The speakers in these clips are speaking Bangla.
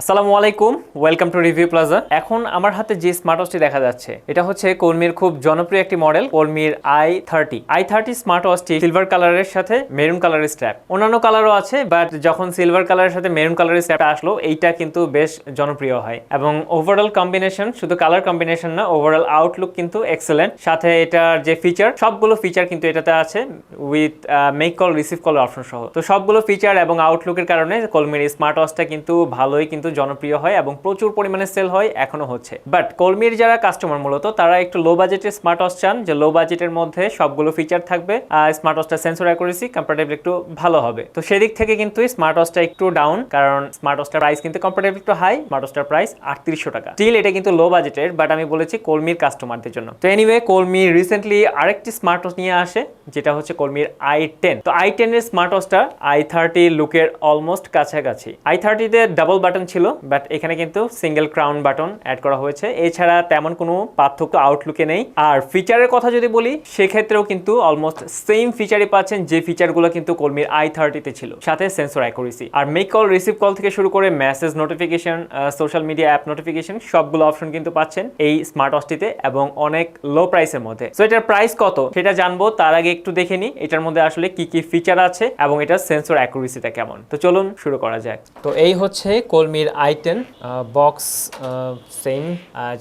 আসসালামু আলাইকুম, ওয়েলকাম টু রিভিউ প্লাজা। এখন আমার হাতে যে স্মার্ট ওয়াচটি দেখা যাচ্ছে এটা হচ্ছে কলমির খুব জনপ্রিয় একটি মডেল, কলমির i30 স্মার্ট ওয়াচটি সিলভার কালারের সাথে মেরুন কালারের স্ট্র্যাপ, অন্যান্য কালারও আছে, বাট যখন সিলভার কালারের সাথে মেরুন কালারের স্ট্র্যাপটা আসলো এইটা কিন্তু বেশ জনপ্রিয় হয় এবং ওভারঅল কম্বিনেশন, শুধু কালার কম্বিনেশন না, ওভারঅল আউটলুক কিন্তু এক্সেলেন্ট। সাথে এটার যে ফিচার, সবগুলো ফিচার কিন্তু এটাতে আছে with make call receive call option সহ। তো সবগুলো ফিচার এবং আউটলুকের কারণে কলমির স্মার্ট ওয়াচটা কিন্তু ভালোই কিন্তু জনপ্রিয় হয় এবং প্রচুর পরিমাণে সেল হয়, এখনো হচ্ছে। বাট কলমির যারা কাস্টমার মূলত তারা একটু লো বাজেটের স্মার্ট ওয়াচ চান, যে লো বাজেটের মধ্যে সবগুলো ফিচার থাকবে, স্মার্ট ওয়াচটা সেন্সর অ্যাকুরেসি কম্পারেটিভলি একটু ভালো হবে। তো সেদিক থেকে কিন্তু স্মার্ট ওয়াচটা একটু ডাউন, কারণ স্মার্ট ওয়াচটার প্রাইস কিন্তু কম্পারেটিভলি একটু হাই। স্মার্ট ওয়াচটার প্রাইস 3800 টাকা। স্টিল এটা কিন্তু লো বাজেটের, বাট আমি বলেছি কলমির কাস্টমারদের জন্য। তো এনিওয়ে, কলমি রিসেন্টলি আরেকটি স্মার্ট ওয়াচ নিয়ে আসে, যেটা হচ্ছে কলমির i10। তো i10 এর স্মার্ট ওয়াচটা i30 লুকের অলমোস্ট কাছাকাছি। i30 তে ডাবল বাটন ছিল, বাট এখানে কিন্তু সিঙ্গেল ক্রাউন বাটন অ্যাড করা হয়েছে। এছাড়া তেমন কোনো পার্থক্য আউটলুকে নেই। আর ফিচারের কথা যদি বলি, সেক্ষেত্রেও কিন্তু অলমোস্ট সেম ফিচারই পাচ্ছেন, যে ফিচারগুলো কিন্তু কলমির i30 তে ছিল, সাথে সেন্সর অ্যাকুরেসি। আর মেক কল রিসিভ কল থেকে শুরু করে message notification, social media app notification, সবগুলো অপশন কিন্তু পাচ্ছেন এই স্মার্ট ওয়াচটিতে এবং অনেক লো প্রাইসের মধ্যে। সো এটার প্রাইস কত সেটা জানবো, তার আগে একটু দেখে নিই এটার মধ্যে আসলে কি কি ফিচার আছে এবং এটার সেন্সর অ্যাকুরেসিটা কেমন। তো চলুন শুরু করা যাক। তো এই হচ্ছে কলমির i10 বক্স, সেম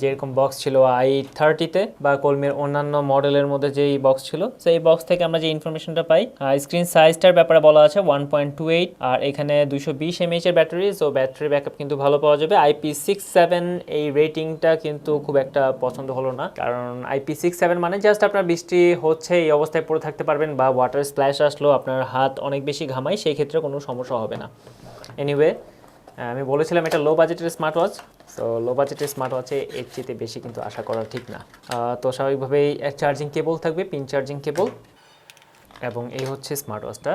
যেরকম বক্স ছিল i30 তে বা কলমির অন্যান্য মডেলের মধ্যে যেই বক্স ছিল, সেই বক্স থেকে আমরা যে ইনফরমেশনটা পাই, স্ক্রিন সাইজটার ব্যাপারে বলা আছে 1.28, আর এখানে 220 mAh এর ব্যাটারি। সো ব্যাটারি ব্যাকআপ কিন্তু ভালো পাওয়া যাবে। IP67 এই রেটিংটা কিন্তু খুব একটা পছন্দ হলো না, কারণ IP67 মানে জাস্ট আপনার বৃষ্টি হচ্ছে এই অবস্থায় পড়ে থাকতে পারবেন, বা ওয়াটার স্প্ল্যাশ আসলো, আপনার হাত অনেক বেশি ঘামায়, সেই ক্ষেত্রে কোনো সমস্যা হবে না। এনিওয়ে, আমি বলেছিলাম এটা লো বাজেটের স্মার্ট ওয়াচ। সো লো বাজেটের স্মার্ট ওয়াচে এর চেয়ে বেশি কিন্তু আশা করা ঠিক না। তো স্বাভাবিকভাবেই চার্জিং কেবল থাকবে, পিন চার্জিং কেবল, এবং এই হচ্ছে স্মার্ট ওয়াচটা।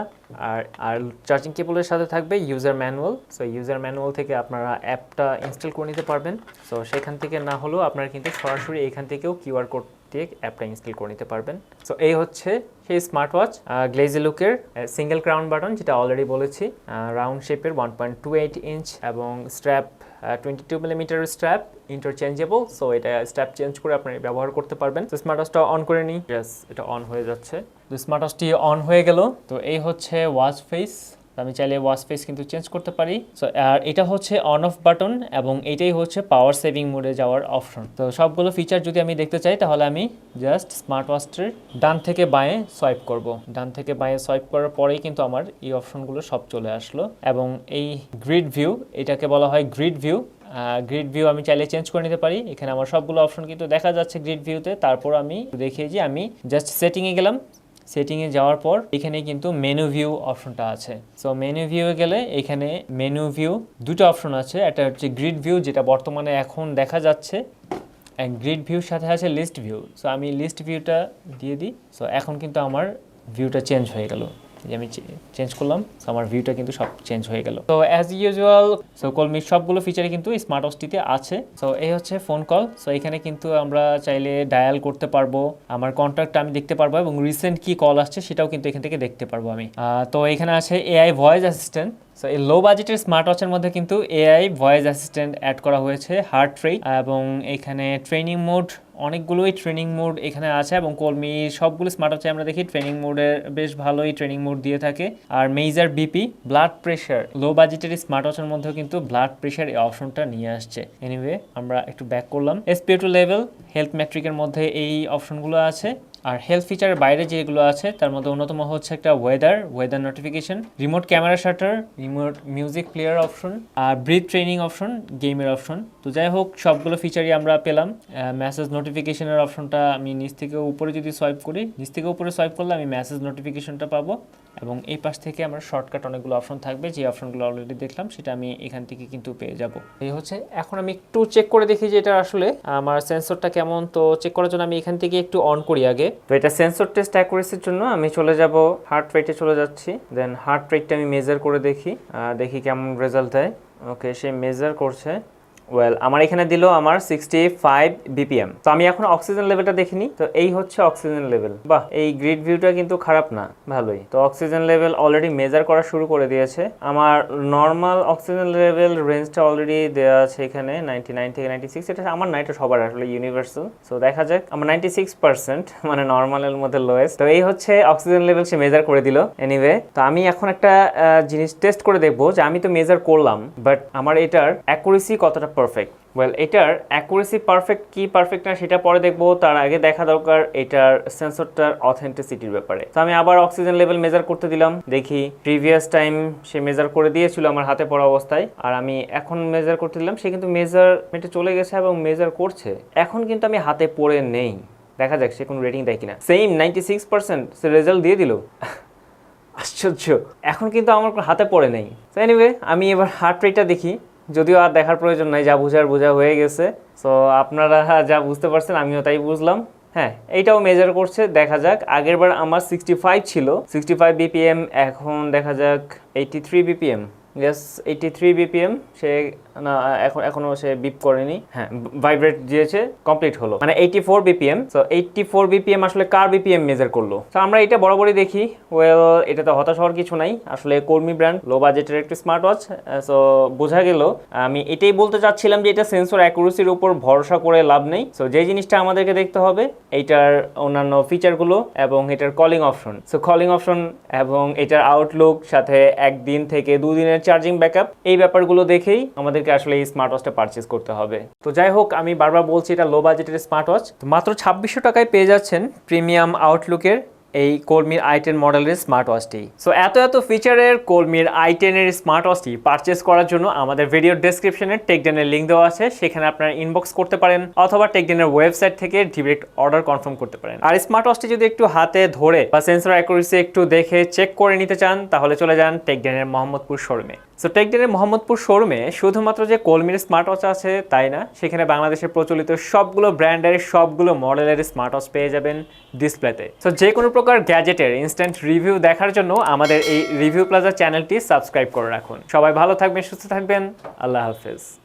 আর চার্জিং কেবলের সাথে থাকবে user manual. So user manual থেকে আপনারা অ্যাপটা ইনস্টল করে নিতে পারবেন। সো সেখান থেকে না হলেও আপনারা কিন্তু সরাসরি এখান থেকেও কিউআর কোড দিয়ে অ্যাপটা ইনস্টল করে নিতে পারবেন। সো এই হচ্ছে সেই স্মার্ট ওয়াচ, গ্লেজি লুকের, সিঙ্গেল ক্রাউন বাটন, যেটা অলরেডি বলেছি, রাউন্ড শেপের 1.28 ইঞ্চ এবং strap 22 millimetre strap, interchangeable. So এটা স্ট্র্যাপ চেঞ্জ করে আপনি ব্যবহার করতে পারবেন। তো স্মার্ট ওয়াচটা অন করে নিই। ইয়েস, এটা অন হয়ে যাচ্ছে। তো স্মার্ট ওয়াচটি অন হয়ে গেল। তো এই হচ্ছে ওয়াচ ফেস। আমি চাইলে ওয়াচ ফেস কিন্তু চেঞ্জ করতে পারি। সো আর এটা হচ্ছে অন অফ বাটন এবং এটাই হচ্ছে পাওয়ার সেভিং মোডে যাওয়ার অপশন। তো সবগুলো ফিচার যদি আমি দেখতে চাই, তাহলে আমি জাস্ট স্মার্ট ওয়াচটির ডান থেকে বাঁয়ে সোয়াইপ করব। ডান থেকে বাঁয়ে সোয়াইপ করার পরেই কিন্তু আমার এই অপশনগুলো সব চলে আসলো। এবং এই গ্রিড ভিউ, এটাকে বলা হয় গ্রিড ভিউ। গ্রিড ভিউ আমি চাইলে চেঞ্জ করে নিতে পারি। এখানে আমার সবগুলো অপশন কিন্তু দেখা যাচ্ছে গ্রিড ভিউতে। তারপর আমি দেখিয়ে যে আমি জাস্ট সেটিংয়ে গেলাম। সেটিংয়ে যাওয়ার পর এখানে কিন্তু মেনু ভিউ অপশনটা আছে। সো মেনু ভিউয়ে গেলে এখানে মেনু ভিউ দুটো অপশন আছে। একটা হচ্ছে গ্রিড ভিউ, যেটা বর্তমানে এখন দেখা যাচ্ছে, গ্রিড ভিউর সাথে আছে লিস্ট ভিউ। সো আমি লিস্ট ভিউটা দিয়ে দিই। সো এখন কিন্তু আমার ভিউটা চেঞ্জ হয়ে গেল। যে আমি চেঞ্জ করলাম, সো আমার ভিউটা কিন্তু সব চেঞ্জ হয়ে গেল। তো অ্যাজ ইউজুয়াল, সো কলমির সবগুলো ফিচারই কিন্তু স্মার্ট ওয়াচটিতে আছে। সো এই হচ্ছে ফোন কল। সো এখানে কিন্তু আমরা চাইলে ডায়াল করতে পারবো, আমার কন্ট্যাক্টটা আমি দেখতে পারবো এবং রিসেন্ট কি কল আসছে সেটাও কিন্তু এখান থেকে দেখতে পারবো আমি। তো এখানে আছে এআই ভয়েস অ্যাসিস্ট্যান্ট। সো এই লো বাজেটের স্মার্ট ওয়াচের মধ্যে কিন্তু এআই ভয়েস অ্যাসিস্ট্যান্ট অ্যাড করা হয়েছে, হার্ট রেট, এবং এখানে ট্রেনিং মোড, অনেকগুলোই ট্রেনিং মোড এখানে আছে। এবং কলমি সবগুলো স্মার্ট ওয়াচে আমরা দেখি ট্রেনিং মোডের বেশ ভালোই ট্রেনিং মোড দিয়ে থাকে। আর মেজার বিপি, ব্লাড প্রেশার, লো বাজেটের স্মার্ট ওয়াচের মধ্যেও কিন্তু ব্লাড প্রেশার এই অপশনটা নিয়ে আসছে। এনিওয়ে, আমরা একটু ব্যাক করলাম। SpO2 লেভেল, হেলথ মেট্রিকের মধ্যে এই অপশনগুলো আছে। আর হেলথ ফিচারের বাইরে যেগুলো আছে তার মধ্যে অন্যতম হচ্ছে একটা weather notification, remote camera shutter, remote music player option, আর ব্রিথ ট্রেনিং অপশন, গেমের অপশন। তো যাই হোক, সবগুলো ফিচারই আমরা পেলাম। মেসেজ নোটিফিকেশনের অপশনটা আমি নিচ থেকে উপরে যদি সোয়াইপ করি, নিচ থেকে উপরে সোয়াইপ করলে আমি মেসেজ নোটিফিকেশনটা পাবো। এবং এই পাশ থেকে আমার শর্টকাট অনেকগুলো অপশন থাকবে, যে অপশনগুলো অলরেডি দেখলাম সেটা আমি এখান থেকে কিন্তু পেয়ে যাব। এই হচ্ছে, এখন আমি একটু চেক করে দেখি যে এটা আসলে আমার সেন্সরটা কেমন। তো চেক করার জন্য আমি এখান থেকে একটু অন করি আগে। তো এটা সেন্সর টেস্ট অ্যাকুরেসির জন্য আমি চলে যাব, হার্ট রেটে চলে যাচ্ছি। দেন হার্ট রেটটা আমি মেজার করে দেখি কেমন রেজাল্ট দেয়। ওকে, সে মেজার করছে ওয়েল আমার এখানে দিল আমার 65 বিপিএম। তো আমি এখন অক্সিজেন লেভেলটা দেখিনি। তো এই হচ্ছে অক্সিজেন লেভেল। বাহ, এই গ্রিড ভিউটা কিন্তু খারাপ না, ভালোই। তো অক্সিজেন লেভেল অলরেডি মেজার করা শুরু করে দিয়েছে। আমার নর্মাল অক্সিজেন লেভেল রেঞ্জটা অলরেডি দেওয়া আছে এখানে 99 থেকে 96। এটা আমার না, এটা সবার আসলে ইউনিভার্সাল। সো দেখা যাক, আমার 96% মানে নর্মালের মধ্যে লোয়েস্ট। তো এই হচ্ছে অক্সিজেন লেভেল সে মেজার করে দিল। এনিওয়ে, তো আমি এখন একটা জিনিস টেস্ট করে দেখবো যে আমি তো মেজার করলাম, বাট আমার এটার অ্যাকুরেসি কতটা পারফেক্ট। ওয়েল, এটার অ্যাকুরেসি পারফেক্ট কি পারফেক্ট না সেটা পরে দেখবো। তার আগে দেখা দরকার এটার সেন্সরটার অথেন্টিসিটির ব্যাপারে। তো আমি আবার অক্সিজেন লেভেল মেজার করতে দিলাম, দেখি প্রিভিয়াস টাইম সে মেজার করে দিয়েছিল আমার হাতে পড়া অবস্থায়, আর আমি এখন মেজার করতে দিলাম, সে কিন্তু মেজারমেন্টে চলে গেছে এবং মেজার করছে। এখন কিন্তু আমি হাতে পড়ে নেই, দেখা যাক সে কোনো রেটিং দেয় কিনা। সেম 96% সে রেজাল্ট দিয়ে দিল। আশ্চর্য, এখন কিন্তু আমার হাতে পড়ে নেই। তো এনিওয়ে, আমি এবার হার্ট রেটটা দেখি, যদিও আর দেখার প্রয়োজন নাই, যা বোঝা হয়ে গেছে। সো আপনারা যা বুঝতে পারছেন আমিও তাই বুঝলাম। হ্যাঁ, এইটাও মেজার করছে, দেখা যাক। আগের বার আমার 65 ছিল, 65 বিপিএম, এখন দেখা যাক 83 বিপিএম। Yes, 83 BPM. সে না, এখনো সে বিপ করেনি। হ্যাঁ, ভাইব্রেট দিয়েছে, কমপ্লিট হলো, মানে 84 বিপিএম। সো 84 বিপিএম আসলে কার বিপিএম মেজার করলো? তো আমরা এটা বরাবরই দেখি। ওয়েল, এটাতে হতাশ হওয়ার কিছু নাই, আসলে কর্মী ব্র্যান্ড, লো বাজেটের একটি স্মার্ট ওয়াচ। সো বোঝা গেল। আমি এটাই বলতে চাচ্ছিলাম যে এটা সেন্সর অ্যাকুরেসির উপর ভরসা করে লাভ নেই। সো যে জিনিসটা আমাদেরকে দেখতে হবে এইটার অন্যান্য ফিচারগুলো এবং এটার calling option. So calling option এবং এটার আউটলুক, সাথে 1 দিন থেকে 2 দিনের চার্জিং ব্যাকআপ, এই ব্যাপারগুলো দেখেই আমাদেরকে আসলে এই স্মার্ট ওয়াচটা পারচেজ করতে হবে। তো যাই হোক, আমি বারবার বলছি এটা লো বাজেটের স্মার্ট ওয়াচ। তো মাত্র 2600 টাকায় পেয়ে যাচ্ছেন প্রিমিয়াম আউটলুকের এই কলমির i10 মডেলের স্মার্ট ওয়াচটি। সো এত ফিচারের কলমির i10 এর স্মার্ট ওয়াচটি পারচেজ করার জন্য আমাদের ভিডিও ডেসক্রিপশনে টেকডেনের লিঙ্ক দেওয়া আছে, সেখানে আপনারা ইনবক্স করতে পারেন অথবা টেকডেনের ওয়েবসাইট থেকে ডিরেক্ট অর্ডার কনফার্ম করতে পারেন। আর স্মার্ট ওয়াচটি যদি একটু হাতে ধরে বা সেন্সর অ্যাকুরেসি একটু দেখে চেক করে নিতে চান, তাহলে চলে যান টেকডেনের মোহাম্মদপুর শোরুমে। সো টেকডেনের মোহাম্মদপুর শোরুমে শুধুমাত্র যে কলমির স্মার্ট ওয়াচ আছে তাই না, সেখানে বাংলাদেশের প্রচলিত সবগুলো ব্র্যান্ডের সবগুলো মডেলের স্মার্ট ওয়াচ পেয়ে যাবেন ডিসপ্লেতে। সো যে কোনো প্রকার গ্যাজেটের ইনস্ট্যান্ট রিভিউ দেখার জন্য আমাদের এই রিভিউ প্লাজা চ্যানেলটি সাবস্ক্রাইব করে রাখুন। সবাই ভালো থাকবেন, সুস্থ থাকবেন, আল্লাহ হাফেজ।